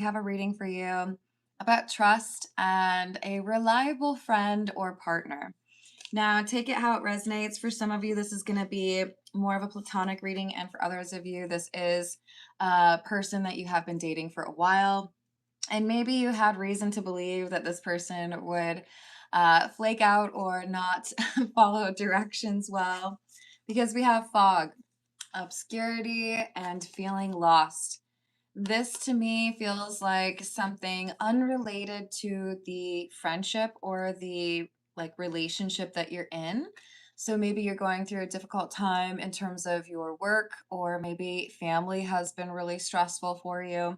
have a reading for you about trust and a reliable friend or partner. Now, take it how it resonates. For some of you, this is going to be more of a platonic reading, and for others of you, this is a person that you have been dating for a while. And maybe you had reason to believe that this person would flake out or not follow directions well, because we have fog, obscurity, and feeling lost. This to me feels like something unrelated to the friendship or the relationship that you're in. So maybe you're going through a difficult time in terms of your work, or maybe family has been really stressful for you.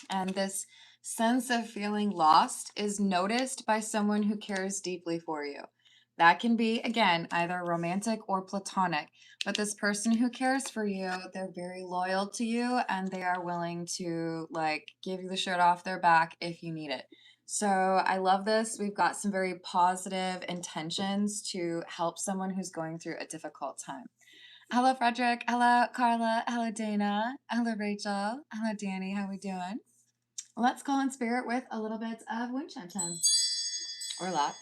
And this sense of feeling lost is noticed by someone who cares deeply for you. That can be, again, either romantic or platonic. But this person who cares for you, they're very loyal to you and they are willing to give you the shirt off their back if you need it. So I love this. We've got some very positive intentions to help someone who's going through a difficult time. Hello, Frederick. Hello, Carla. Hello, Dana. Hello, Rachel. Hello, Danny. How we doing? Let's call in spirit with a little bit of wind chime time. Or a lot.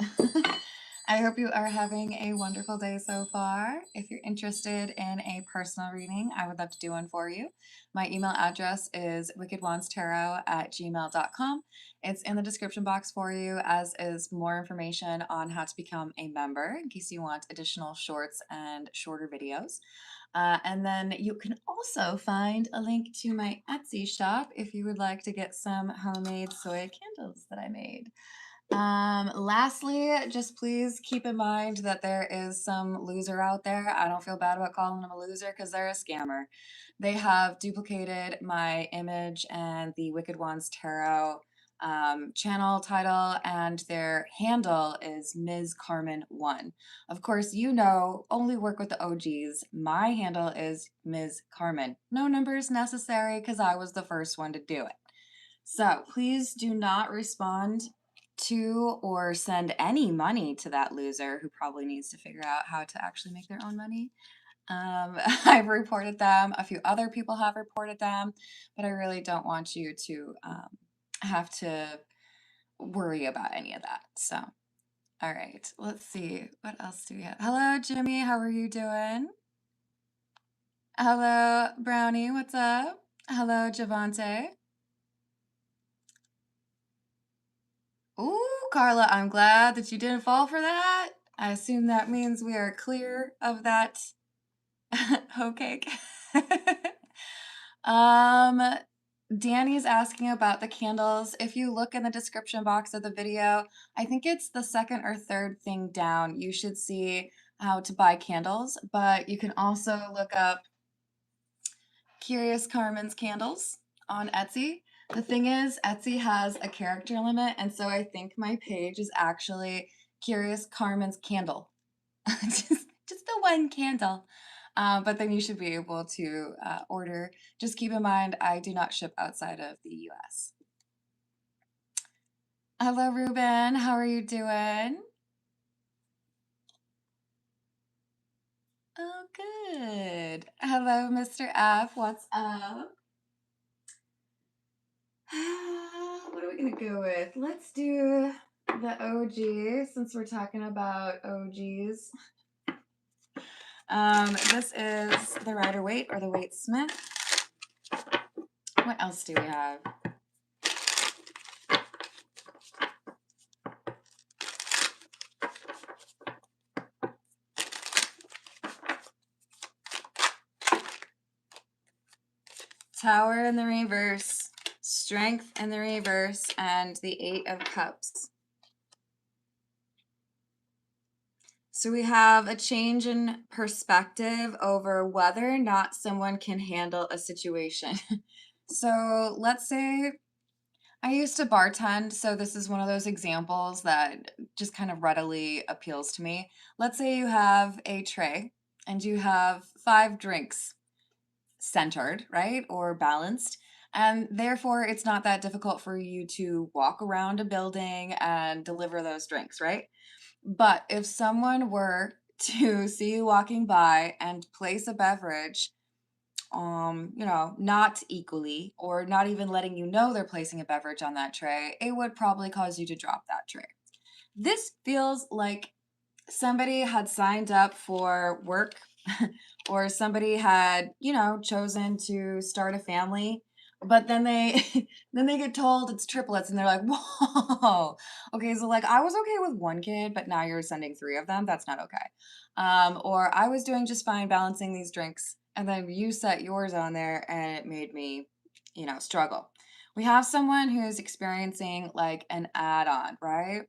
I hope you are having a wonderful day so far. If you're interested in a personal reading, I would love to do one for you. My email address is wickedwandstarot@gmail.com. It's in the description box for you, as is more information on how to become a member in case you want additional shorts and shorter videos. And then you can also find a link to my Etsy shop if you would like to get some homemade soy candles that I made. Lastly, just please keep in mind that there is some loser out there. I don't feel bad about calling them a loser because they're a scammer. They have duplicated my image and the Wicked Ones Tarot channel title, and their handle is Ms. Carmen 1. Of course, only work with the OGs. My handle is Ms. Carmen. No numbers necessary because I was the first one to do it. So please do not respond to or send any money to that loser who probably needs to figure out how to actually make their own money. I've reported them. A few other people have reported them, but I really don't want you to have to worry about any of that. So, all right, let's see. What else do we have? Hello, Jimmy. How are you doing? Hello, Brownie. What's up? Hello, Javante. Ooh, Carla, I'm glad that you didn't fall for that. I assume that means we are clear of that hoe cake. um, Danny's asking about the candles. If you look in the description box of the video, I think it's the second or third thing down, you should see how to buy candles, but you can also look up Curious Carmen's candles on Etsy. The thing is, Etsy has a character limit, and so I think my page is actually Curious Carmen's candle. just the one candle. But then you should be able to order. Just keep in mind, I do not ship outside of the US. Hello, Ruben. How are you doing? Oh, good. Hello, Mr. F. What's up? What are we going to go with? Let's do the OG since we're talking about OGs. This is the Rider-Waite or the Waite Smith. What else do we have? Tower in the reverse, Strength in the reverse, and the Eight of Cups. So we have a change in perspective over whether or not someone can handle a situation. So let's say I used to bartend, so this is one of those examples that just kind of readily appeals to me. Let's say you have a tray and you have 5 drinks centered, right? Or balanced. And therefore, it's not that difficult for you to walk around a building and deliver those drinks, right? But if someone were to see you walking by and place a beverage you know, not equally, or not even letting you know they're placing a beverage on that tray, it would probably cause you to drop that tray. This feels like somebody had signed up for work or somebody had, you know, chosen to start a family, but then they then they get told it's triplets and they're like, "Whoa. Okay, so like I was okay with one kid, but now you're sending three of them. That's not okay." Or I was doing just fine balancing these drinks and then you set yours on there and it made me, you know, struggle. We have someone who's experiencing like an add-on, right?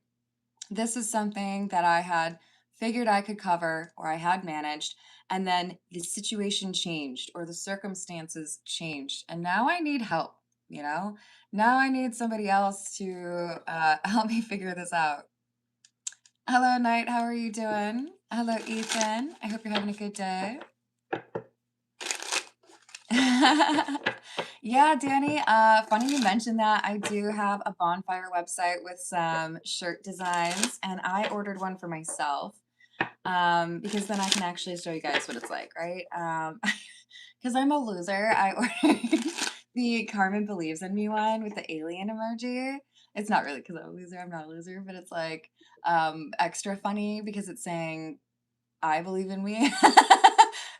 This is something that I had figured I could cover or I had managed, and then the situation changed or the circumstances changed, and now I need help, you know? Now I need somebody else to help me figure this out. Hello, Knight. How are you doing? Hello, Ethan. I hope you're having a good day. Yeah, Danny, funny you mentioned that. I do have a bonfire website with some shirt designs, and I ordered one for myself, because then I can actually show you guys what it's like, right? Because I'm a loser, I ordered the Carmen Believes in Me one with the alien emoji. It's not really because I'm a loser, I'm not a loser, but it's like extra funny because it's saying I believe in me.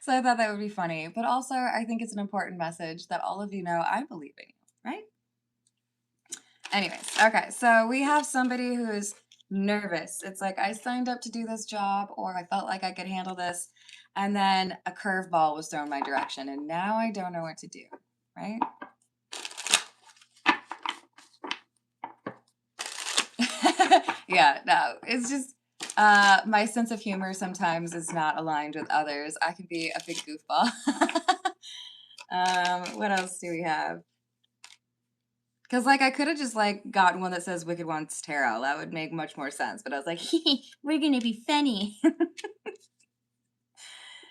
So I thought that would be funny. But also, I think it's an important message that all of you know I believe in you, right? Anyways, okay, so we have somebody who's nervous. It's like I signed up to do this job, or I felt like I could handle this, and then a curveball was thrown my direction, and now I don't know what to do, right? Yeah, no, it's just my sense of humor sometimes is not aligned with others. I can be a big goofball. What else do we have? Because like I could have just like gotten one that says Wicked Ones Tarot. That would make much more sense. But I was like, we're gonna be funny.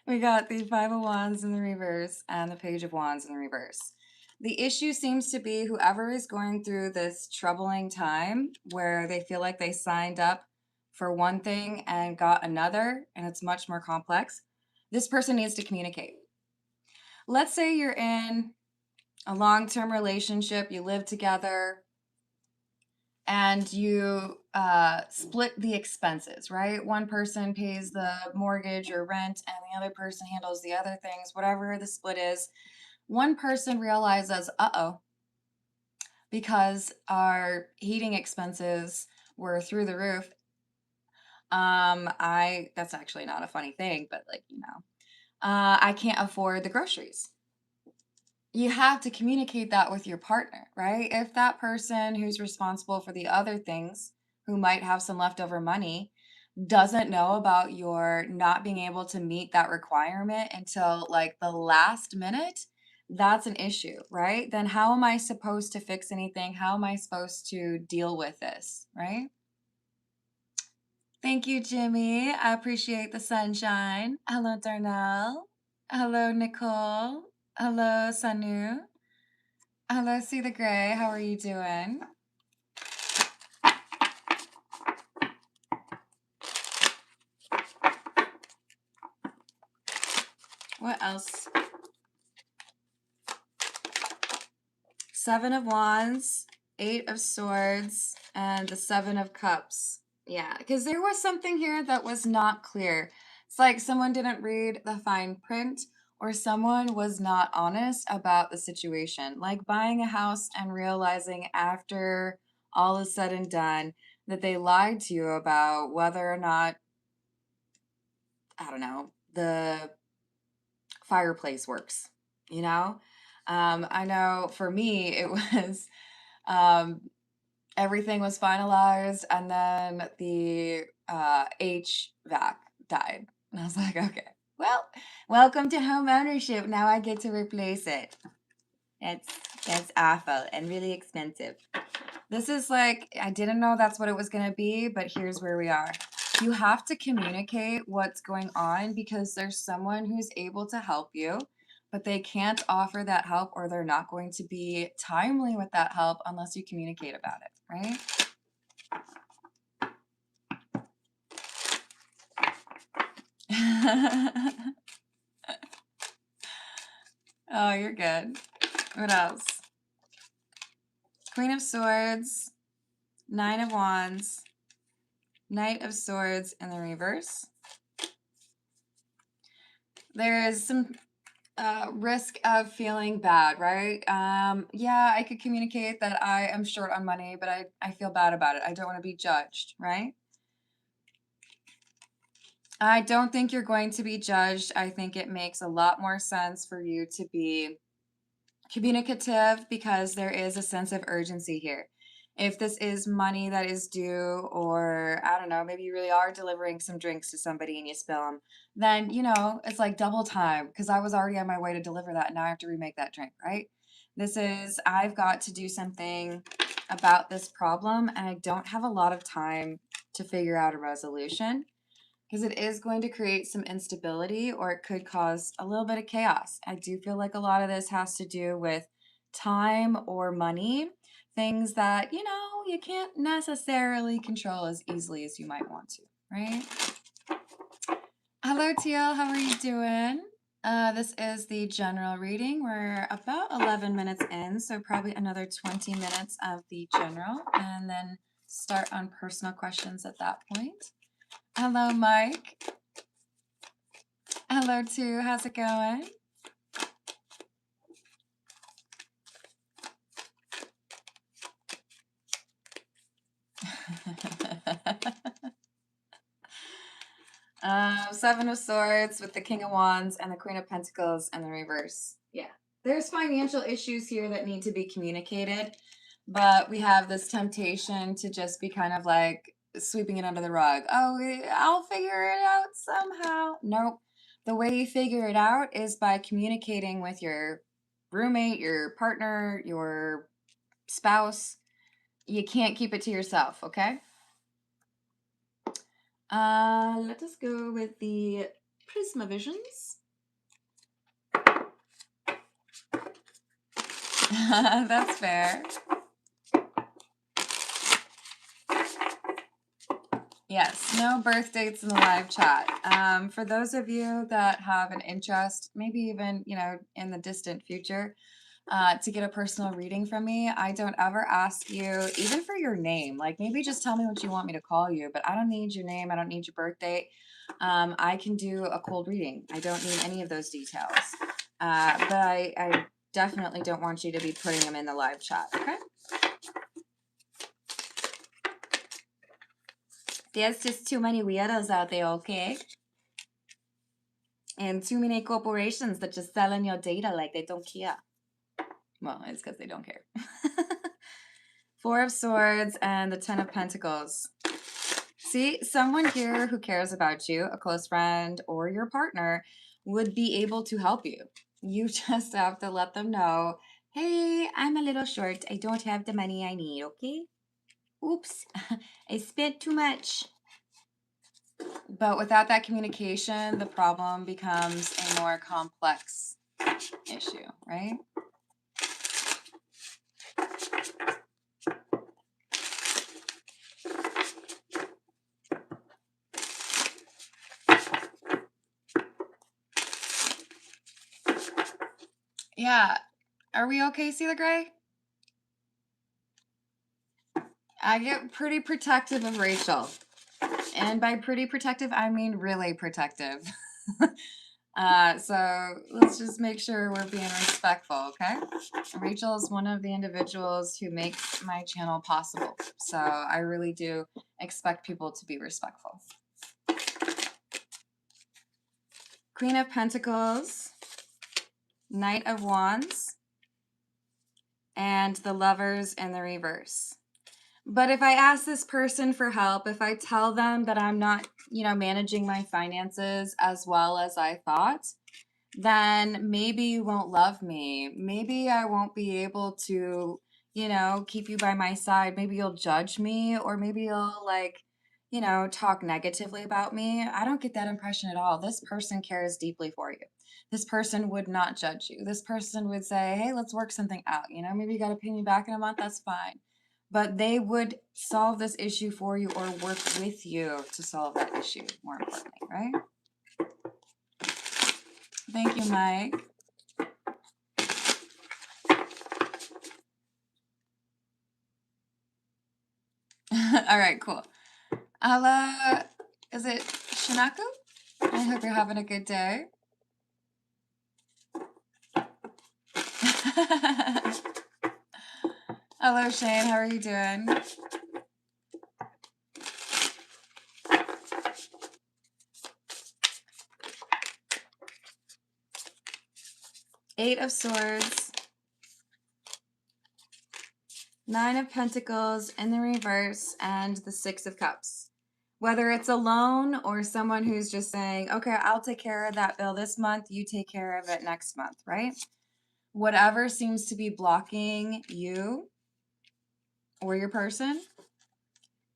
We got the Five of Wands in the reverse and the Page of Wands in the reverse. The issue seems to be whoever is going through this troubling time where they feel like they signed up for one thing and got another, and it's much more complex. This person needs to communicate. Let's say you're in a long-term relationship, you live together, and you split the expenses, right? One person pays the mortgage or rent, and the other person handles the other things, whatever the split is. One person realizes, uh-oh, because our heating expenses were through the roof. That's actually not a funny thing, but like, you know, I can't afford the groceries. You have to communicate that with your partner, right? If that person who's responsible for the other things, who might have some leftover money, doesn't know about your not being able to meet that requirement until like the last minute, that's an issue, right? Then how am I supposed to fix anything? How am I supposed to deal with this, right? Thank you, Jimmy. I appreciate the sunshine. Hello, Darnell. Hello, Nicole. Hello, Sanu. Hello, See the Gray. How are you doing? What else? Seven of Wands, Eight of Swords, and the Seven of Cups. Yeah, because there was something here that was not clear. It's like someone didn't read the fine print, or someone was not honest about the situation. Like buying a house and realizing after all is said and done that they lied to you about whether or not, I don't know, the fireplace works, you know? I know for me, it was everything was finalized, and then the HVAC died. And I was like, okay, well, welcome to home ownership. Now I get to replace it. That's that's awful and really expensive. This is like, I didn't know that's what it was going to be, but here's where we are. You have to communicate what's going on because there's someone who's able to help you, but they can't offer that help, or they're not going to be timely with that help unless you communicate about it, right? Oh, you're good. What else? Queen of Swords, Nine of Wands, Knight of Swords in the reverse. There is some risk of feeling bad, right? Yeah, I could communicate that I am short on money, but I feel bad about it. I don't want to be judged, right? I don't think you're going to be judged. I think it makes a lot more sense for you to be communicative because there is a sense of urgency here. If this is money that is due, or I don't know, maybe you really are delivering some drinks to somebody and you spill them, then, you know, it's like double time because I was already on my way to deliver that. And now I have to remake that drink, right? This is, I've got to do something about this problem and I don't have a lot of time to figure out a resolution because it is going to create some instability or it could cause a little bit of chaos. I do feel like a lot of this has to do with time or money, things that, you know, you can't necessarily control as easily as you might want to, right? Hello, TL. How are you doing? This is the general reading. We're about 11 minutes in, so probably another 20 minutes of the general, and then start on personal questions at that point. Hello, Mike. Hello, too. How's it going? Seven of Swords with the King of Wands and the Queen of Pentacles in the reverse. Yeah. There's financial issues here that need to be communicated, but we have this temptation to just be kind of like sweeping it under the rug. Oh, I'll figure it out somehow. Nope. The way you figure it out is by communicating with your roommate, your partner, your spouse. You can't keep it to yourself, okay? Let us go with the Prisma Visions. That's fair. Yes, no birth dates in the live chat. For those of you that have an interest, maybe even, you know, in the distant future, to get a personal reading from me, I don't ever ask you, even for your name. Like, maybe just tell me what you want me to call you, but I don't need your name. I don't need your birth date. I can do a cold reading. I don't need any of those details. But I definitely don't want you to be putting them in the live chat, okay? There's just too many weirdos out there, okay? And too many corporations that just selling your data like they don't care. Well, it's because they don't care. Four of Swords and the Ten of Pentacles. See, someone here who cares about you, a close friend or your partner, would be able to help you. You just have to let them know, hey, I'm a little short. I don't have the money I need, okay? Oops, I spent too much. But without that communication, the problem becomes a more complex issue, right? Yeah. Are we okay, Sealer Gray? I get pretty protective of Rachel. And by pretty protective, I mean really protective. So let's just make sure we're being respectful, okay? Rachel is one of the individuals who makes my channel possible. So I really do expect people to be respectful. Queen of Pentacles, Knight of Wands, and the Lovers in the reverse. But if I ask this person for help, if I tell them that I'm not, you know, managing my finances as well as I thought, then maybe you won't love me. Maybe I won't be able to, you know, keep you by my side. Maybe you'll judge me, or maybe you'll, like, you know, talk negatively about me. I don't get that impression at all. This person cares deeply for you. This person would not judge you. This person would say, hey, let's work something out. You know, maybe you got to pay me back in a month. That's fine. But they would solve this issue for you or work with you to solve that issue, more importantly, right? Thank you, Mike. All right, cool. Hello, is it Shinaku? I hope you're having a good day. Hello, Shane. How are you doing? Eight of Swords, Nine of Pentacles in the reverse, and the Six of Cups. Whether it's alone or someone who's just saying, okay, I'll take care of that bill this month, you take care of it next month, right? Whatever seems to be blocking you or your person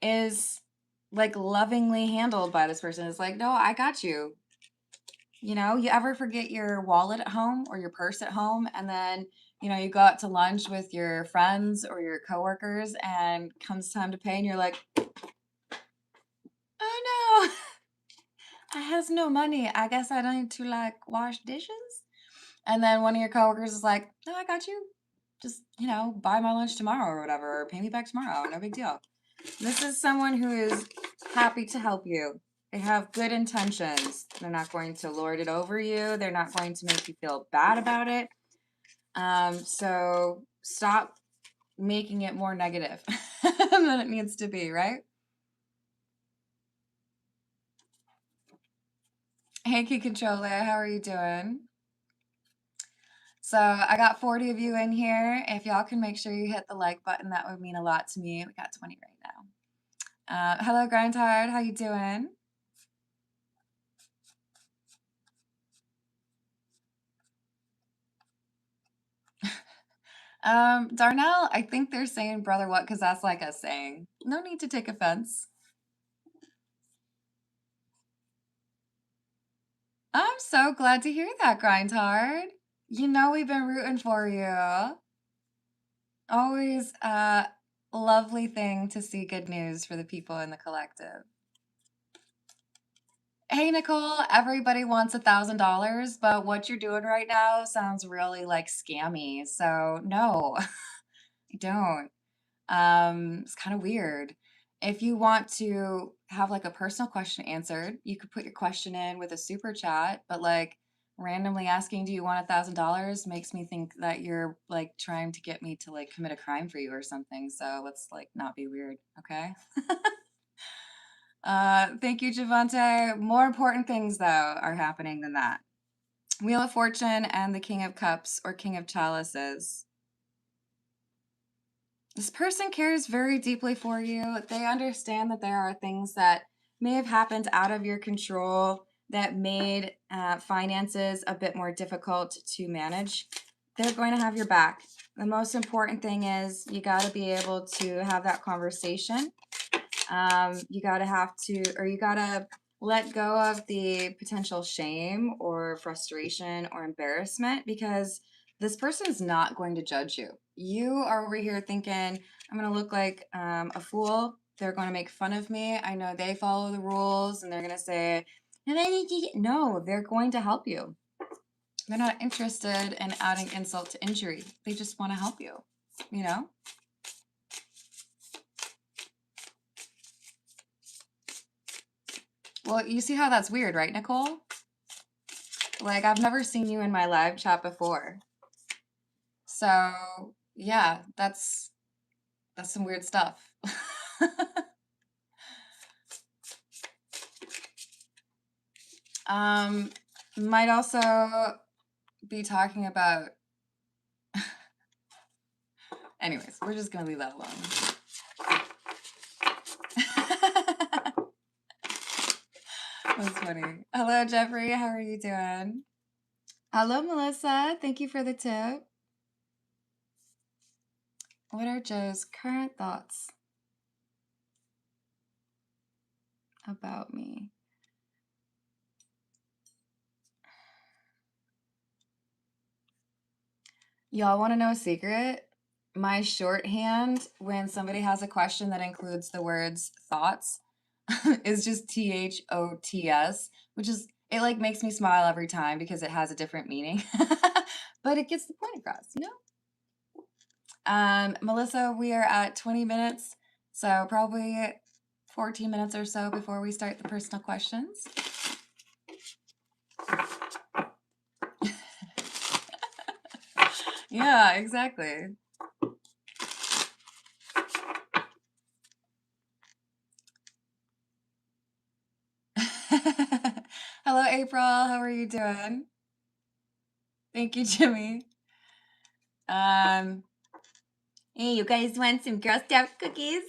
is like lovingly handled by this person. It's like, no, I got you. You know, you ever forget your wallet at home or your purse at home, and then, you know, you go out to lunch with your friends or your coworkers, and comes time to pay, and you're like, oh no, I has no money. I guess I don't need to like wash dishes. And then one of your coworkers is like, no, I got you. Just, you know, buy my lunch tomorrow or whatever, or pay me back tomorrow. No big deal. This is someone who is happy to help you. They have good intentions. They're not going to lord it over you. They're not going to make you feel bad about it. So stop making it more negative than it needs to be, right? Hey, Key Controller, how are you doing? So I got 40 of you in here. If y'all can make sure you hit the like button, that would mean a lot to me. We got 20 right now. Hello, Grindhard. How you doing? Darnell, I think they're saying brother what, because that's like a saying. No need to take offense. I'm so glad to hear that, Grindhard. You know we've been rooting for you. Always a lovely thing to see good news for the people in the collective. Hey, Nicole, everybody wants $1,000, but what you're doing right now sounds really like scammy. So no, I don't. It's kind of weird. If you want to have like a personal question answered, you could put your question in with a super chat, but like randomly asking, do you want $1,000 makes me think that you're like trying to get me to like commit a crime for you or something. So let's like not be weird, okay? Thank you, Javante. More important things though are happening than that. Wheel of Fortune and the King of Cups or King of Chalices. This person cares very deeply for you. They understand that there are things that may have happened out of your control that made finances a bit more difficult to manage. They're going to have your back. The most important thing is you got to be able to have that conversation. You got to let go of the potential shame or frustration or embarrassment, because this person is not going to judge you. You are over here thinking, I'm going to look like a fool. They're going to make fun of me. I know they follow the rules and they're going to say, no, they're going to help you. They're not interested in adding insult to injury. They just want to help you, you know? Well, you see how that's weird, right, Nicole? Like, I've never seen you in my live chat before. So, yeah, that's some weird stuff. Might also be talking about anyways, we're just gonna leave that alone. That's funny. Hello, Jeffrey. How are you doing? Hello, Melissa. Thank you for the tip. What are Joe's current thoughts about me? Y'all want to know a secret? My shorthand when somebody has a question that includes the words thoughts is just THOTS, which is, it like makes me smile every time because it has a different meaning. But it gets the point across, you know? Melissa, we are at 20 minutes. So probably 14 minutes or so before we start the personal questions. Yeah, exactly. Hello, April. How are you doing? Thank you, Jimmy. Hey, you guys want some Girl Scout cookies?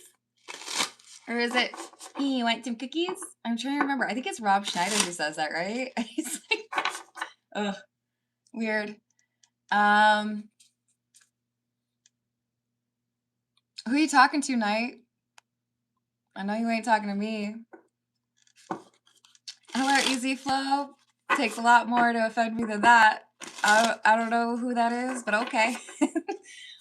Or is it, hey, you want some cookies? I'm trying to remember. I think it's Rob Schneider who says that, right? He's like, ugh, weird. Who are you talking to, Knight? I know you ain't talking to me. Hello, Easy Flow. Takes a lot more to offend me than that. I don't know who that is, but okay.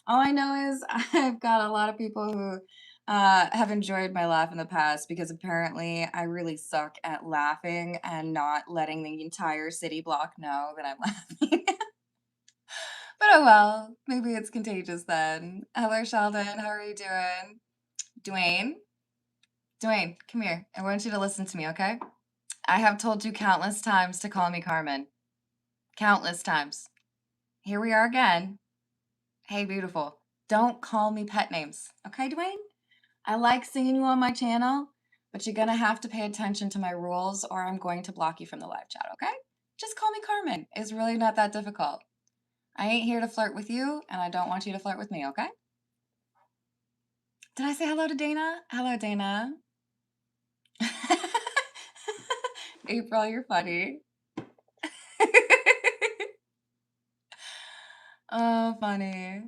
All I know is I've got a lot of people who have enjoyed my laugh in the past because apparently I really suck at laughing and not letting the entire city block know that I'm laughing. But oh well, maybe it's contagious then. Hello, Sheldon. How are you doing? Dwayne? Dwayne, come here. I want you to listen to me, okay? I have told you countless times to call me Carmen. Countless times. Here we are again. Hey, beautiful. Don't call me pet names. Okay, Dwayne? I like seeing you on my channel, but you're going to have to pay attention to my rules or I'm going to block you from the live chat, okay? Just call me Carmen. It's really not that difficult. I ain't here to flirt with you, and I don't want you to flirt with me, okay? Did I say hello to Dana? Hello, Dana. April, you're funny. Oh, funny.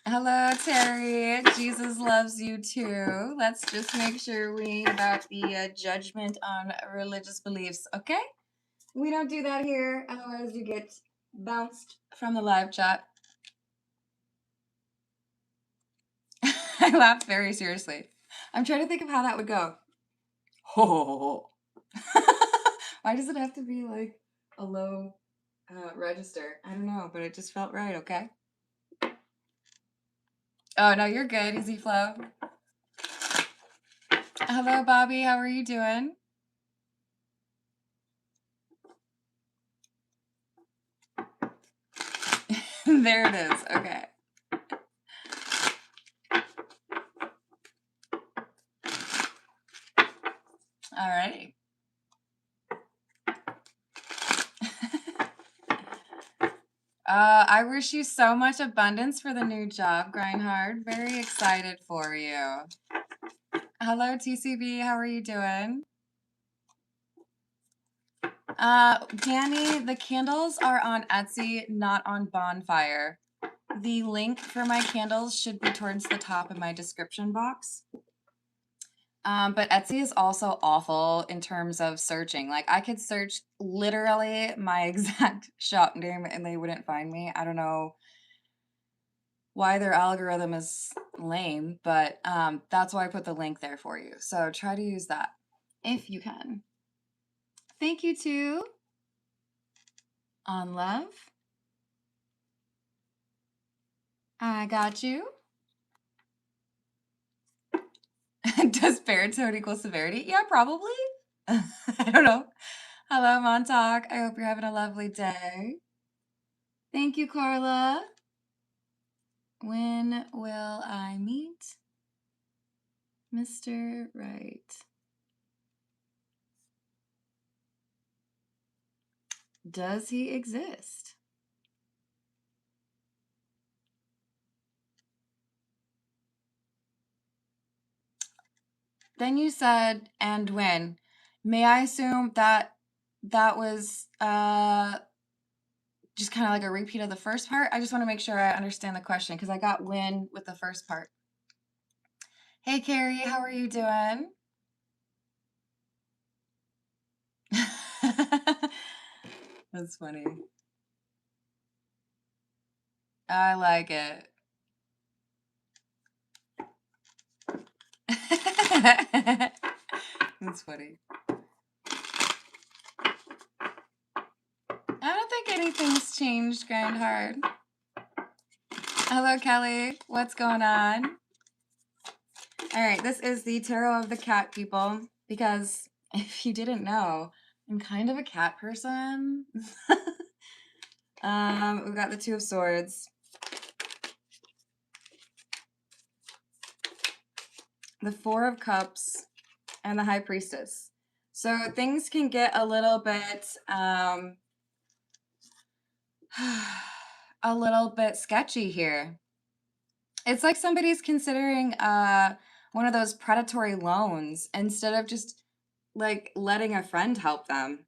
Hello, Terry. Jesus loves you too. Let's just make sure we ain't about the judgment on religious beliefs, okay? We don't do that here, otherwise you get bounced from the live chat. I laughed very seriously. I'm trying to think of how that would go. Ho ho ho ho. Why does it have to be like a low register? I don't know, but it just felt right, okay? Oh, no, you're good. Easy flow. Hello, Bobby. How are you doing? There it is. Okay. All right. I wish you so much abundance for the new job, Grindhard. Very excited for you. Hello, TCB. How are you doing? Danny, the candles are on Etsy, not on Bonfire. The link for my candles should be towards the top of my description box. But Etsy is also awful in terms of searching. Like, I could search literally my exact shop name and they wouldn't find me. I don't know why their algorithm is lame, but that's why I put the link there for you. So try to use that if you can. Thank you too. On love. I got you. Does baritone equal severity? Yeah, probably. I don't know. Hello, Montauk. I hope you're having a lovely day. Thank you, Carla. When will I meet Mr. Right? Does he exist? Then you said, and when. May I assume that that was just kind of like a repeat of the first part? I just want to make sure I understand the question because I got when with the first part. Hey, Carrie, how are you doing? That's funny. I like it. That's funny. I don't think anything's changed, Grindhard. Hello, Kelly. What's going on? All right, this is the Tarot of the Cat, people, because if you didn't know, I'm kind of a cat person. We've got the Two of Swords, the Four of Cups, and the High Priestess. So things can get a little bit, sketchy here. It's like somebody's considering one of those predatory loans instead of just like letting a friend help them.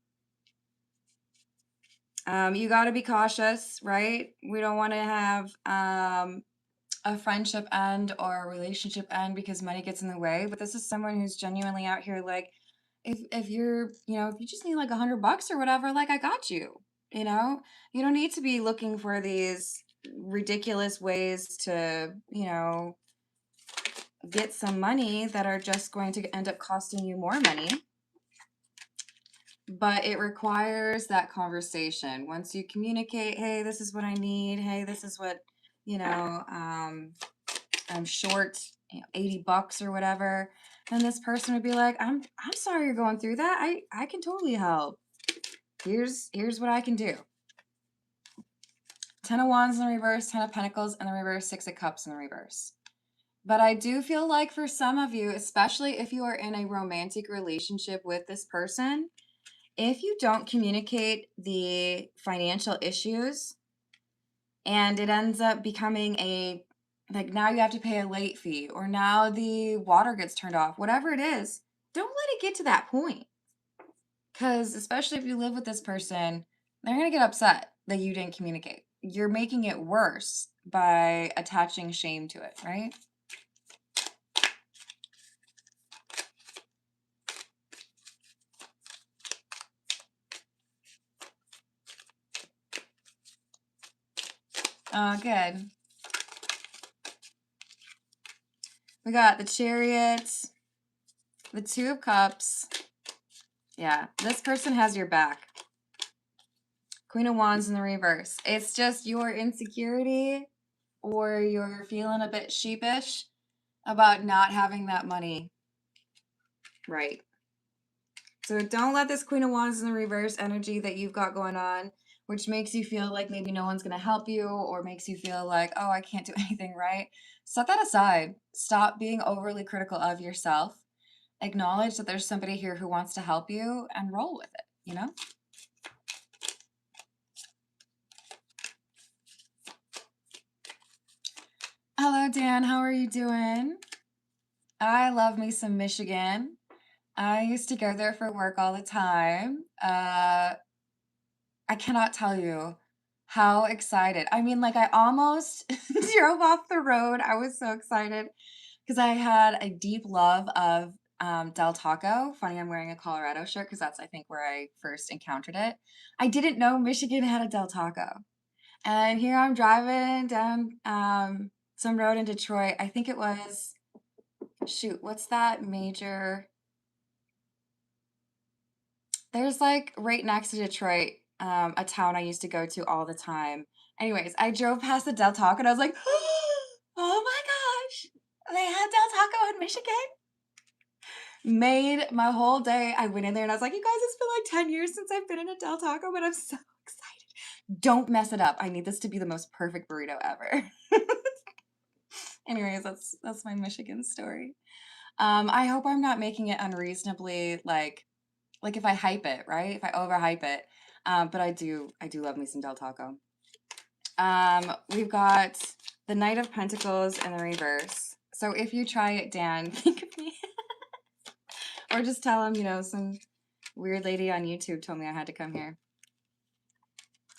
You got to be cautious, right? We don't want to have a friendship end or a relationship end because money gets in the way. But this is someone who's genuinely out here, like, if you're, if you just need like $100 or whatever, like I got you. You know, you don't need to be looking for these ridiculous ways to, get some money that are just going to end up costing you more money. But it requires that conversation. Once you communicate, hey, this is what I need. Hey, this is what, I'm short, $80 or whatever. And this person would be like, I'm sorry you're going through that. I can totally help. Here's what I can do. 10 of Wands in the reverse, 10 of Pentacles in the reverse, 6 of Cups in the reverse. But I do feel like for some of you, especially if you are in a romantic relationship with this person, if you don't communicate the financial issues and it ends up becoming like now you have to pay a late fee or now the water gets turned off, whatever it is, don't let it get to that point. Because especially if you live with this person, they're going to get upset that you didn't communicate. You're making it worse by attaching shame to it, right? Good. We got the Chariot, the Two of Cups. Yeah, this person has your back. Queen of Wands in the reverse. It's just your insecurity or you're feeling a bit sheepish about not having that money right. So don't let this Queen of Wands in the reverse energy that you've got going on, which makes you feel like maybe no one's going to help you or makes you feel like, oh, I can't do anything right. Set that aside. Stop being overly critical of yourself. Acknowledge that there's somebody here who wants to help you and roll with it, Hello, Dan. How are you doing? I love me some Michigan. I used to go there for work all the time. I cannot tell you how excited. I mean, like, I almost drove off the road. I was so excited because I had a deep love of Del Taco. Funny, I'm wearing a Colorado shirt because that's, I think, where I first encountered it. I didn't know Michigan had a Del Taco. And here I'm driving down some road in Detroit. I think it was, shoot, what's that major? There's like right next to Detroit, a town I used to go to all the time. Anyways, I drove past the Del Taco and I was like, oh my gosh, they had Del Taco in Michigan. Made my whole day. I went in there and I was like, you guys, it's been like 10 years since I've been in a Del Taco, but I'm so excited. Don't mess it up. I need this to be the most perfect burrito ever. Anyways, that's my Michigan story. I hope I'm not making it unreasonably like if I hype it, right? If I overhype it. But I do love me some Del Taco. We've got the Knight of Pentacles in the reverse. So if you try it, Dan, think of me. Or just tell him, some weird lady on YouTube told me I had to come here.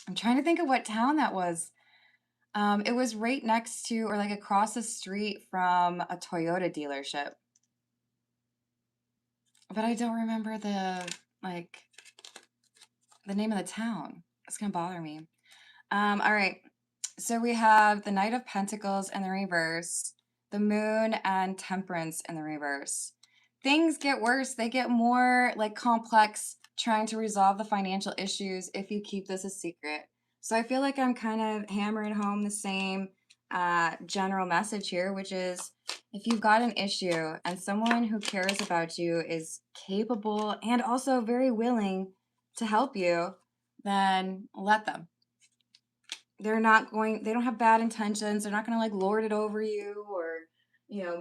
I'm trying to think of what town that was. It was right next to or like across the street from a Toyota dealership. But I don't remember the name of the town. It's gonna bother me. All right. So we have the Knight of Pentacles in the reverse, the Moon and Temperance in the reverse. Things get worse. They get more like complex trying to resolve the financial issues if you keep this a secret. So I feel like I'm kind of hammering home the same general message here, which is if you've got an issue and someone who cares about you is capable and also very willing to help you, then let them. They don't have bad intentions. They're not going to like lord it over you or,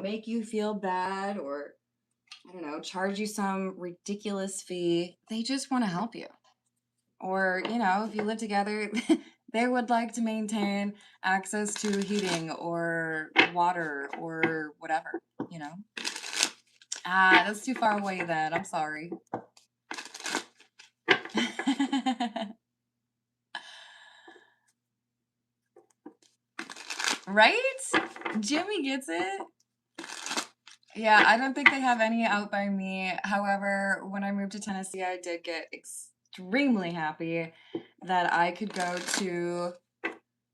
make you feel bad or, I don't know, charge you some ridiculous fee. They just want to help you. Or, if you live together, they would like to maintain access to heating or water or whatever, That's too far away then. I'm sorry. Right? Jimmy gets it. Yeah, I don't think they have any out by me. However, when I moved to Tennessee, I did get extremely happy that I could go to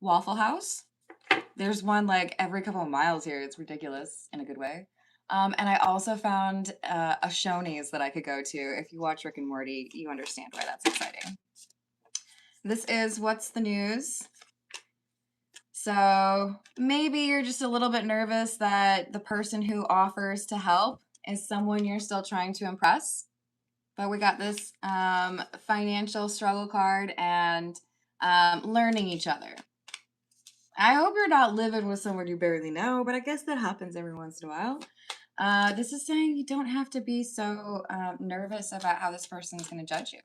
Waffle House. There's one like every couple of miles here. It's ridiculous in a good way. And I also found a Shoney's that I could go to. If you watch Rick and Morty, you understand why that's exciting. This is What's the News. So maybe you're just a little bit nervous that the person who offers to help is someone you're still trying to impress. But we got this financial struggle card and learning each other. I hope you're not living with someone you barely know, but I guess that happens every once in a while. This is saying you don't have to be so nervous about how this person is going to judge you.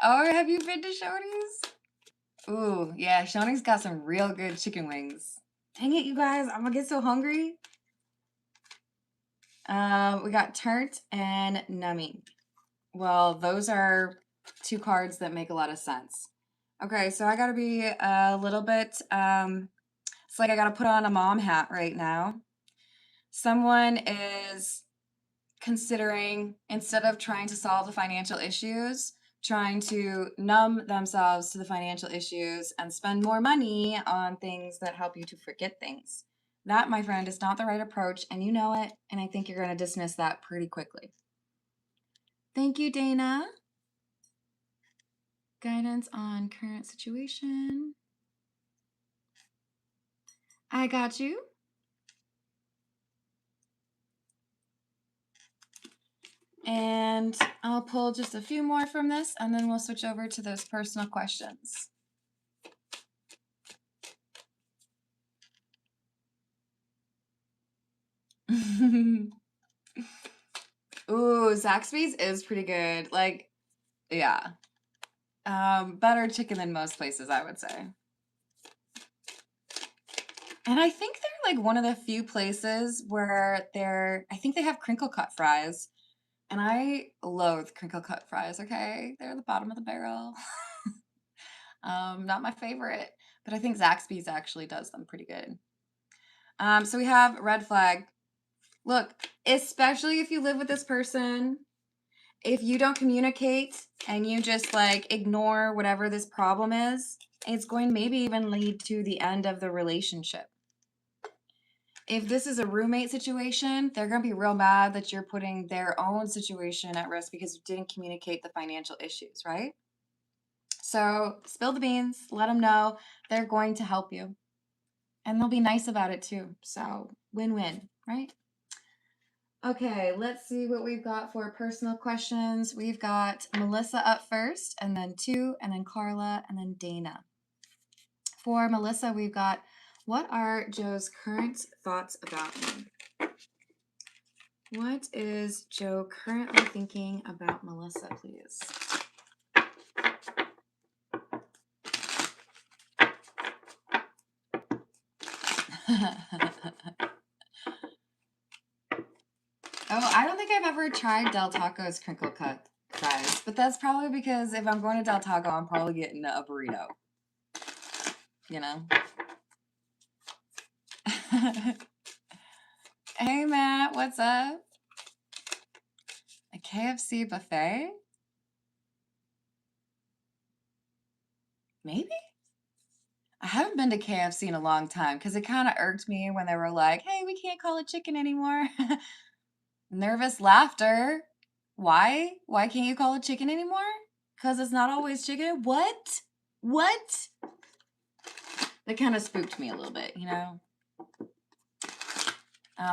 Oh, have you been to Shoney's? Ooh, yeah, Shoney's got some real good chicken wings. Dang it, you guys, I'm gonna get so hungry. We got Turnt and Numbing. Well, those are two cards that make a lot of sense. Okay, so I gotta be a little bit, it's like I gotta put on a mom hat right now. Someone is considering, instead of trying to solve the financial issues, trying to numb themselves to the financial issues and spend more money on things that help you to forget things. That, my friend, is not the right approach, and you know it, and I think you're going to dismiss that pretty quickly. Thank you, Dana. Guidance on current situation. I got you. And I'll pull just a few more from this, and then we'll switch over to those personal questions. Ooh, Zaxby's is pretty good. Like, yeah. Better chicken than most places, I would say. And I think they're like one of the few places where I think they have crinkle cut fries. And I loathe crinkle cut fries, okay? They're the bottom of the barrel. Not my favorite, but I think Zaxby's actually does them pretty good. So we have red flag. Look, especially if you live with this person, if you don't communicate and you just like ignore whatever this problem is, it's going to maybe even lead to the end of the relationship. If this is a roommate situation, they're going to be real mad that you're putting their own situation at risk because you didn't communicate the financial issues, right? So spill the beans, let them know they're going to help you. And they'll be nice about it too. So win-win, right? Okay, let's see what we've got for personal questions. We've got Melissa up first, and then two, and then Carla, and then Dana. For Melissa, we've got, what are Joe's current thoughts about me? What is Joe currently thinking about Melissa, please? Oh, I don't think I've ever tried Del Taco's crinkle cut fries, but that's probably because if I'm going to Del Taco, I'm probably getting a burrito. You know? Hey, Matt, what's up? A KFC buffet? Maybe? I haven't been to KFC in a long time because it kind of irked me when they were like, hey, we can't call it chicken anymore. Nervous laughter. Why? Why can't you call it chicken anymore? Because it's not always chicken? What? What? That kind of spooked me a little bit, you know?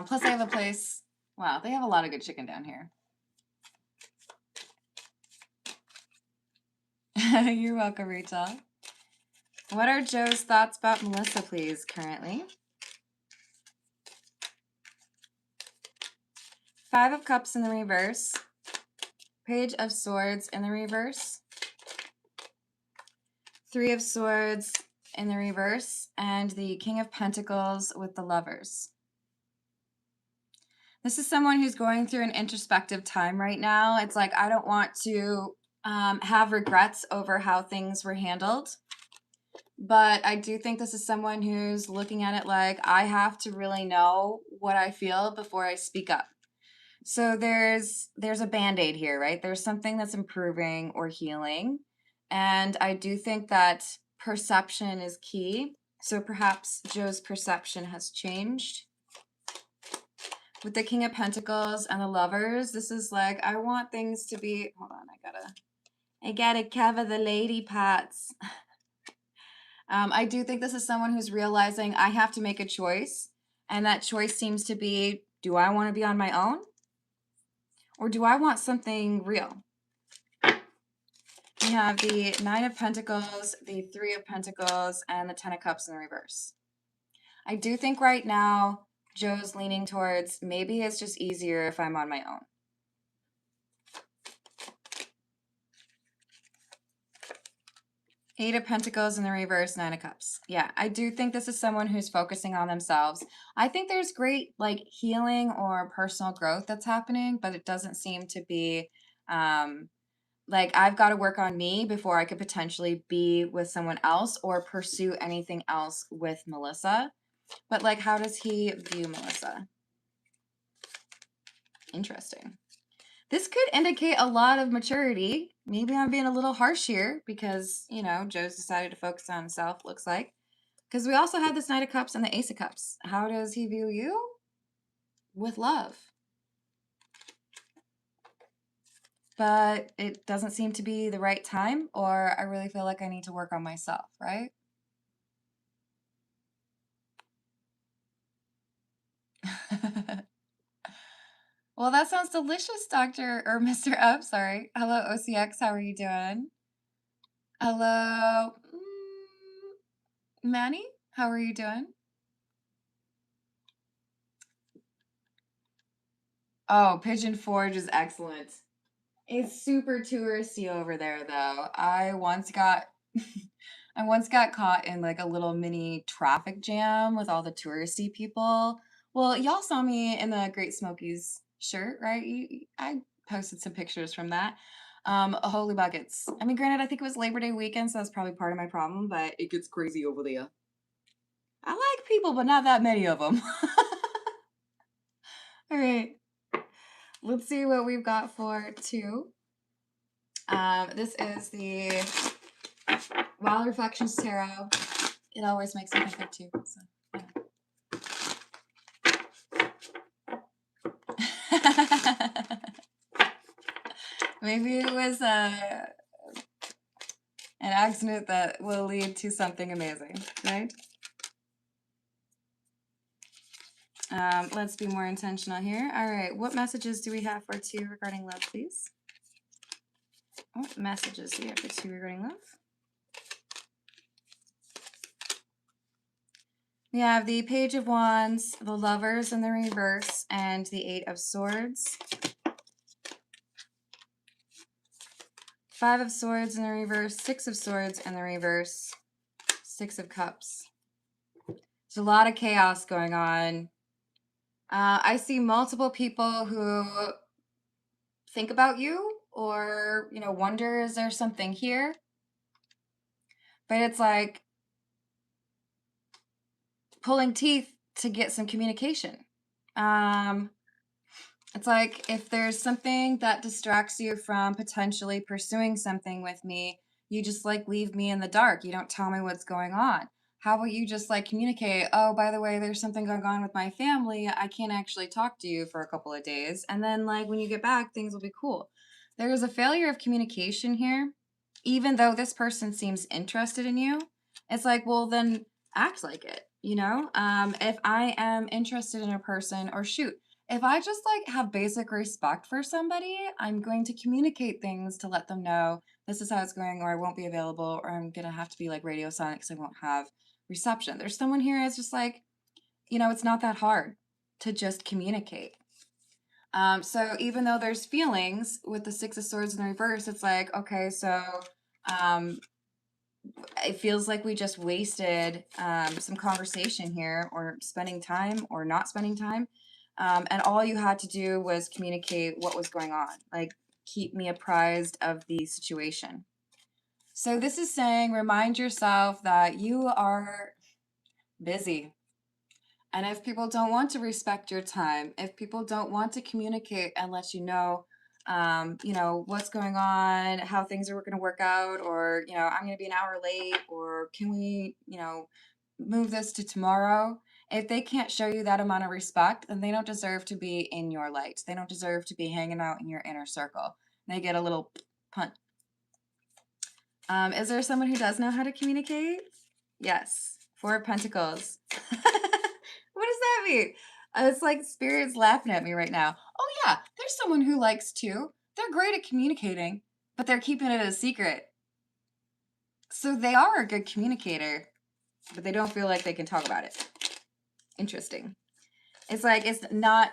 Plus, they have a place. Wow, they have a lot of good chicken down here. You're welcome, Rachel. What are Joe's thoughts about Melissa, please, currently? 5 of Cups in the reverse. Page of Swords in the reverse. 3 of Swords in the reverse. And the King of Pentacles with the Lovers. This is someone who's going through an introspective time right now. It's like, I don't want to have regrets over how things were handled. But I do think this is someone who's looking at it like, I have to really know what I feel before I speak up. So there's a Band-Aid here, right? There's something that's improving or healing. And I do think that perception is key. So perhaps Joe's perception has changed. With the King of Pentacles and the Lovers, this is like, I want things to be, hold on, I gotta cover the lady parts. I do think this is someone who's realizing I have to make a choice. And that choice seems to be, do I want to be on my own? Or do I want something real? We have the 9 of Pentacles, the 3 of Pentacles, and the 10 of Cups in the reverse. I do think right now, Joe's leaning towards maybe it's just easier if I'm on my own. Eight of Pentacles in the reverse, 9 of Cups. Yeah, I do think this is someone who's focusing on themselves. I think there's great like healing or personal growth that's happening, but it doesn't seem to be like I've got to work on me before I could potentially be with someone else or pursue anything else with Melissa. But like, how does he view Melissa? Interesting. This could indicate a lot of maturity. Maybe I'm being a little harsh here because, you know, Joe's decided to focus on himself, looks like. Because we also have this Knight of Cups and the Ace of Cups. How does he view you? With love. But it doesn't seem to be the right time, or I really feel like I need to work on myself, right? Well, that sounds delicious, Dr. or Mr. Up, sorry. Hello, OCX, how are you doing? Hello, Manny, how are you doing? Oh, Pigeon Forge is excellent. It's super touristy over there, though. I once got caught in like a little mini traffic jam with all the touristy people. Well, y'all saw me in the Great Smokies shirt, right? I posted some pictures from that. Holy buckets. I mean, granted, I think it was Labor Day weekend, so that's probably part of my problem, but it gets crazy over there. I like people, but not that many of them. All right. Let's see what we've got for 2. This is the Wild Reflections Tarot. It always makes me think of 2. So, yeah. Maybe it was an accident that will lead to something amazing, right? Let's be more intentional here. All right, what messages do we have for 2 regarding love, please? What messages do we have for 2 regarding love? We have the Page of Wands, the Lovers in the reverse, and the 8 of Swords. 5 of Swords in the reverse, 6 of Swords in the reverse, 6 of Cups. There's a lot of chaos going on. I see multiple people who think about you or, you know, wonder, is there something here? But it's like pulling teeth to get some communication. It's like if there's something that distracts you from potentially pursuing something with me, you just like leave me in the dark. You don't tell me what's going on. how about you just like communicate, oh, by the way, there's something going on with my family. I can't actually talk to you for a couple of days. And then, like, when you get back, things will be cool. There is a failure of communication here, even though this person seems interested in you. It's like, well, then act like it, you know? If I am interested in a person, or shoot, if I just like have basic respect for somebody, I'm going to communicate things to let them know this is how it's going, or I won't be available, or I'm gonna have to be like radio silent because I won't have reception. There's someone here is just like, it's not that hard to just communicate. So even though there's feelings with the Six of Swords in the reverse, it's like, okay, so um, it feels like we just wasted some conversation here, or spending time or not spending time. And all you had to do was communicate what was going on, like keep me apprised of the situation. So this is saying, remind yourself that you are busy. And if people don't want to respect your time, if people don't want to communicate and let what's going on, how things are going to work out, or, I'm going to be an hour late, or can we, move this to tomorrow? If they can't show you that amount of respect, then they don't deserve to be in your light. They don't deserve to be hanging out in your inner circle. They get a little punt. Is there someone who does know how to communicate? Yes. Four of Pentacles. What does that mean? It's like Spirit's laughing at me right now. Oh yeah, there's someone who likes to. They're great at communicating, but they're keeping it a secret. So they are a good communicator, but they don't feel like they can talk about it. Interesting. It's like, it's not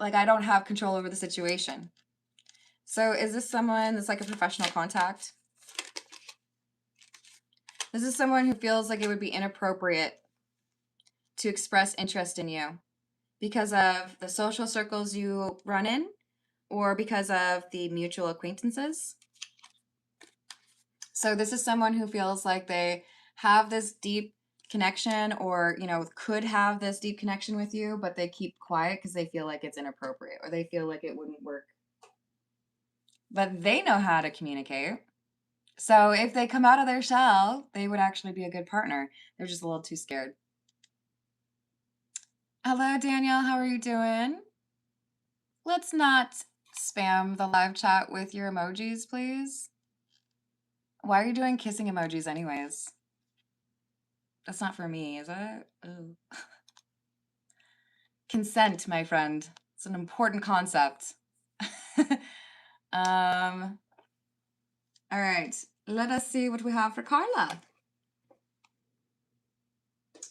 like I don't have control over the situation. So is this someone that's like a professional contact? This is someone who feels like it would be inappropriate to express interest in you because of the social circles you run in, or because of the mutual acquaintances. So this is someone who feels like they have this deep connection, or, could have this deep connection with you, but they keep quiet because they feel like it's inappropriate, or they feel like it wouldn't work. But they know how to communicate. So if they come out of their shell, they would actually be a good partner. They're just a little too scared. Hello, Danielle. How are you doing? Let's not spam the live chat with your emojis, please. Why are you doing kissing emojis anyways? That's not for me, is it? Oh. Consent, my friend. It's an important concept. All right. Let us see what we have for Carla.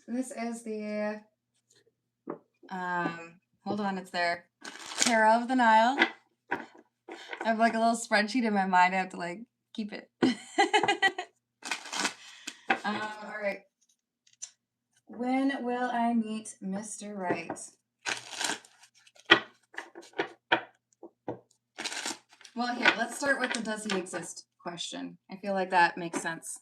This is the hold on, it's there. Tarot of the Nile. I have like a little spreadsheet in my mind. I have to like keep it. All right. When will I meet Mr. Right? Well, here, let's start with the does he exist question. I feel like that makes sense.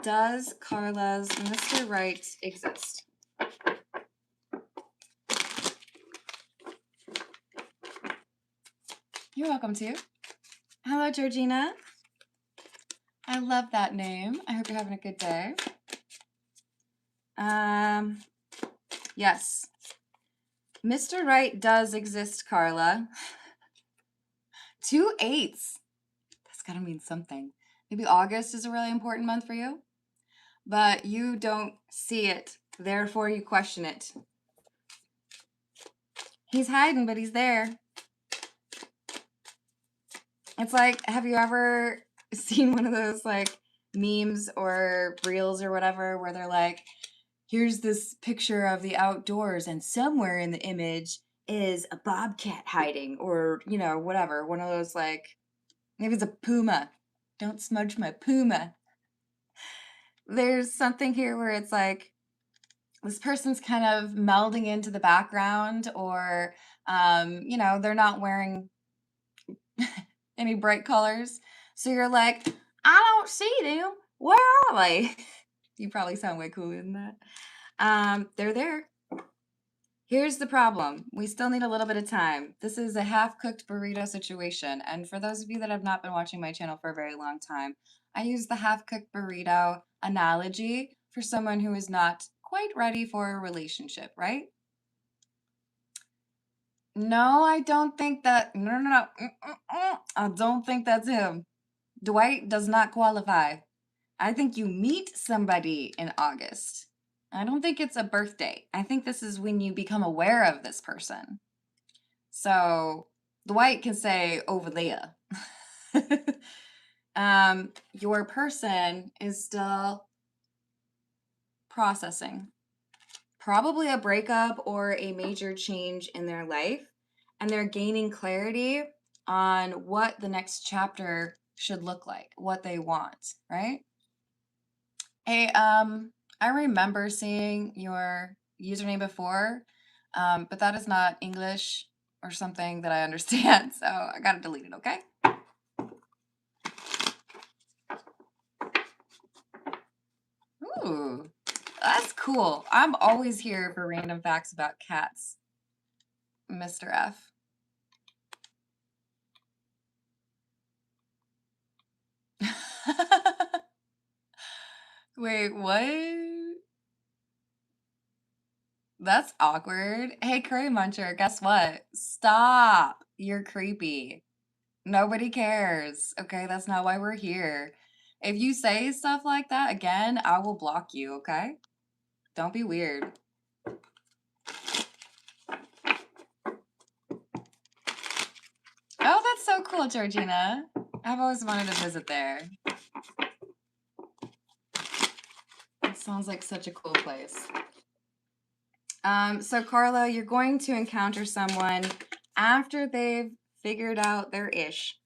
Does Carla's Mr. Right exist? You're welcome to. Hello, Georgina. I love that name. I hope you're having a good day. Yes. Mr. Right does exist, Carla. 2 8s. That's gotta mean something. Maybe August is a really important month for you, but you don't see it. Therefore, you question it. He's hiding, but he's there. It's like, have you ever seen one of those like memes or reels or whatever where they're like, here's this picture of the outdoors and somewhere in the image is a bobcat hiding, or, whatever. One of those like, maybe it's a puma. Don't smudge my puma. There's something here where it's like, this person's kind of melding into the background, or, they're not wearing any bright colors. So you're like, I don't see them. Where are they? You probably sound way cooler than that. They're there. Here's the problem. We still need a little bit of time. This is a half-cooked burrito situation. And for those of you that have not been watching my channel for a very long time, I use the half-cooked burrito analogy for someone who is not quite ready for a relationship, right? No, I don't think that. No, no, no. I don't think that's him. Dwight does not qualify. I think you meet somebody in August. I don't think it's a birthday. I think this is when you become aware of this person. So Dwight can say over there. Your person is still processing. Probably a breakup or a major change in their life. And they're gaining clarity on what the next chapter should look like, what they want, right? Hey, I remember seeing your username before, but that is not English or something that I understand, so I gotta delete it, okay? Ooh, that's cool. I'm always here for random facts about cats, Mr. F. Wait, what? That's awkward. Hey, Curry Muncher, guess what? Stop. You're creepy. Nobody cares. Okay, that's not why we're here. If you say stuff like that again, I will block you, okay? Don't be weird. Oh, that's so cool, Georgina. I've always wanted to visit there. It sounds like such a cool place. So Carla, you're going to encounter someone after they've figured out their ish.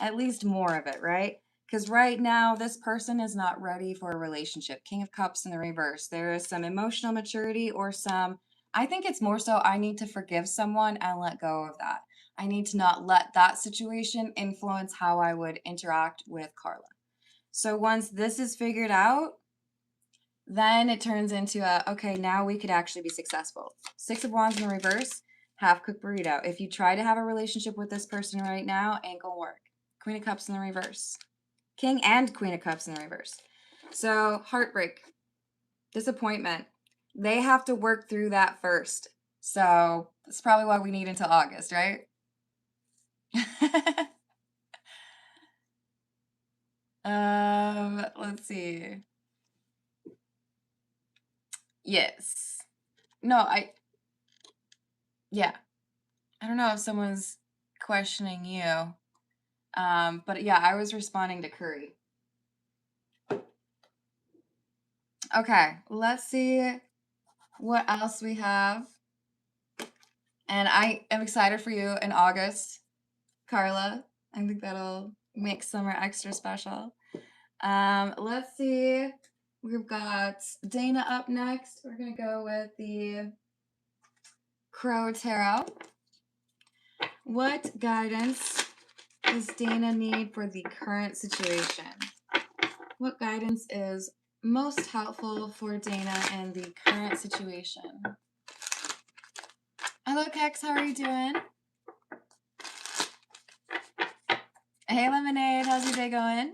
At least more of it, right? Because right now, this person is not ready for a relationship. King of Cups in the reverse. There is some emotional maturity or some, I think it's more so I need to forgive someone and let go of that. I need to not let that situation influence how I would interact with Carla. So once this is figured out, then it turns into a, okay, now we could actually be successful. Six of Wands in the reverse, half-cooked burrito. If you try to have a relationship with this person right now, ain't gonna work. Queen of Cups in the reverse. King and Queen of Cups in the reverse. So heartbreak, disappointment. They have to work through that first. So that's probably why we need until August, right? Let's see. Yes. No, yeah. I don't know if someone's questioning you. But yeah, I was responding to Curry. Okay, let's see what else we have. And I am excited for you in August, Carla. I think that'll make summer extra special. Let's see. We've got Dana up next. We're going to go with the Crow Tarot. What guidance does Dana need for the current situation? What guidance is most helpful for Dana in the current situation? Hello, Kex. How are you doing? Hey, Lemonade. How's your day going?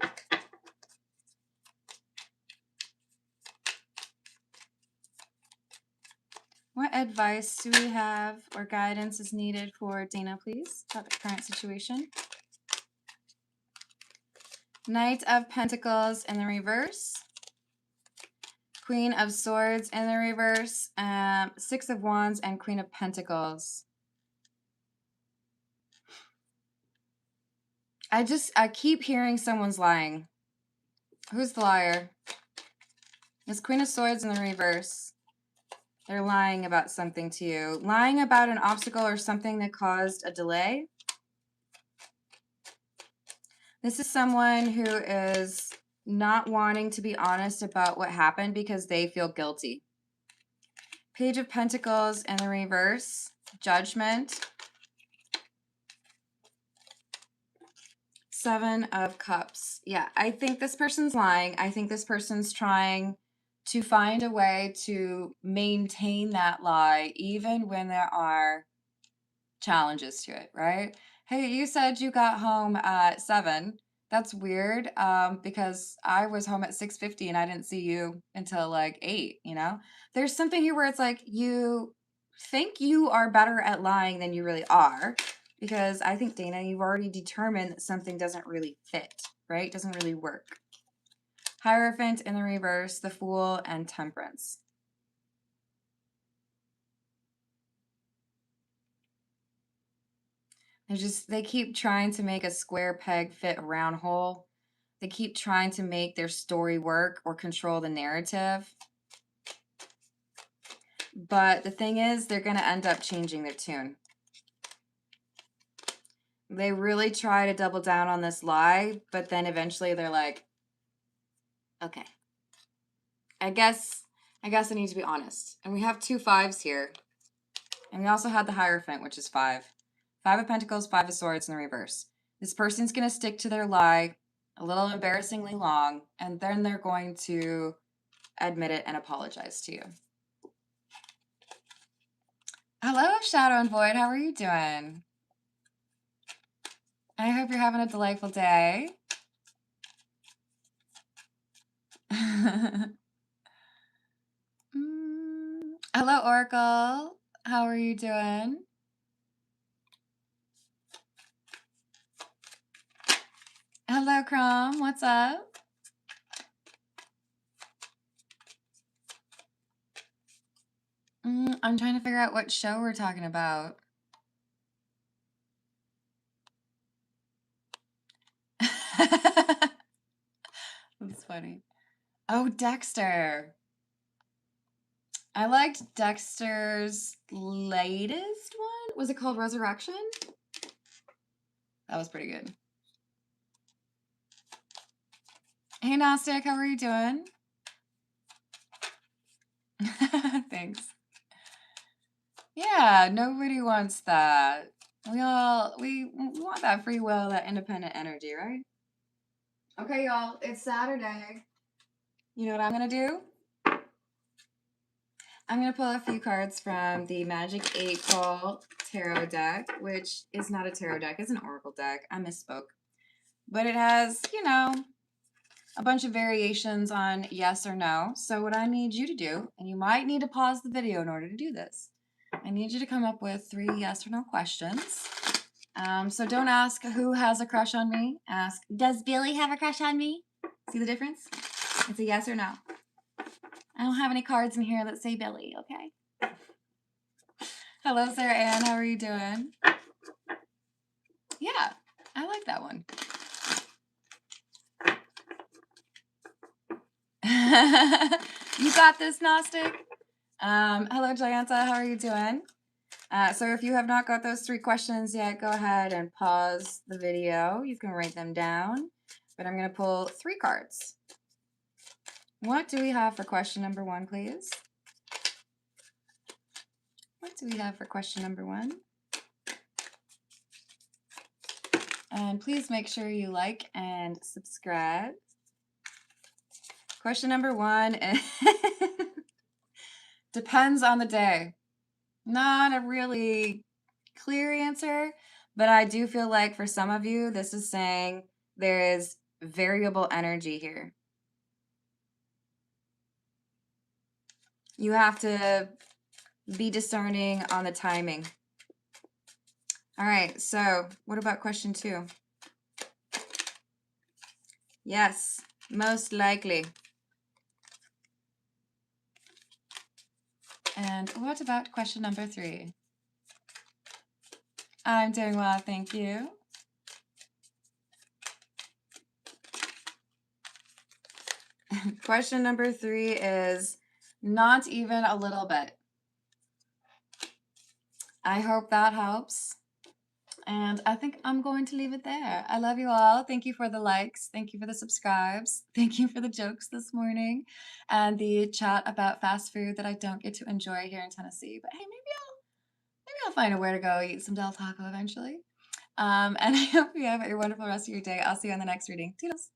What advice do we have or guidance is needed for Dana, please, about the current situation? Knight of Pentacles in the reverse. Queen of Swords in the reverse. Six of Wands and Queen of Pentacles. I keep hearing someone's lying. Who's the liar? It's Queen of Swords in the reverse. They're lying about something to you. Lying about an obstacle or something that caused a delay. This is someone who is not wanting to be honest about what happened because they feel guilty. Page of Pentacles in the reverse. Judgment. Seven of Cups. Yeah, I think this person's lying. I think this person's trying to find a way to maintain that lie even when there are challenges to it, right? Hey, you said you got home at 7. That's weird, because I was home at 6:50 and I didn't see you until like 8, you know? There's something here where it's like you think you are better at lying than you really are, because I think, Dana, you've already determined that something doesn't really fit, right? Doesn't really work. Hierophant in the reverse, the Fool, and Temperance. They keep trying to make a square peg fit a round hole. They keep trying to make their story work or control the narrative. But the thing is, they're going to end up changing their tune. They really try to double down on this lie, but then eventually they're like, okay, I guess I need to be honest. And we have 2 5s here. And we also had the Hierophant, which is 5. 5 of Pentacles, 5 of Swords in the reverse. This person's going to stick to their lie a little embarrassingly long, and then they're going to admit it and apologize to you. Hello, Shadow and Void. How are you doing? I hope you're having a delightful day. Hello, Oracle. How are you doing? Hello, Crom. What's up? I'm trying to figure out what show we're talking about. That's funny. Oh, Dexter. I liked Dexter's latest one. Was it called Resurrection? That was pretty good. Hey, Gnostic, how are you doing? Thanks. Yeah, nobody wants that. We want that free will, that independent energy, right? Okay, y'all, it's Saturday. You know what I'm gonna do? I'm gonna pull a few cards from the Magic 8 Ball Tarot deck, which is not a tarot deck, it's an oracle deck. I misspoke. But it has, you know, a bunch of variations on yes or no. So what I need you to do, and you might need to pause the video in order to do this, I need you to come up with 3 yes or no questions. So don't ask who has a crush on me. Ask, does Billy have a crush on me? See the difference? It's a yes or no. I don't have any cards in here that say Billy, okay? Hello, Sarah Ann. How are you doing? Yeah, I like that one. You got this, Gnostic. Hello, Jayanta. How are you doing? So if you have not got those 3 questions yet, go ahead and pause the video. You can write them down. But I'm going to pull 3 cards. What do we have for question number 1, please? What do we have for question number 1? And please make sure you like and subscribe. Question number 1 is depends on the day. Not a really clear answer, but I do feel like for some of you, this is saying there is variable energy here. You have to be discerning on the timing. All right, so what about question 2? Yes, most likely. And what about question number 3? I'm doing well, thank you. Question number 3 is not even a little bit. I hope that helps. And I think I'm going to leave it there. I love you all. Thank you for the likes. Thank you for the subscribes. Thank you for the jokes this morning and the chat about fast food that I don't get to enjoy here in Tennessee. But hey, maybe I'll find a way to go eat some Del Taco eventually. And I hope you have a wonderful rest of your day. I'll see you on the next reading. Toodles.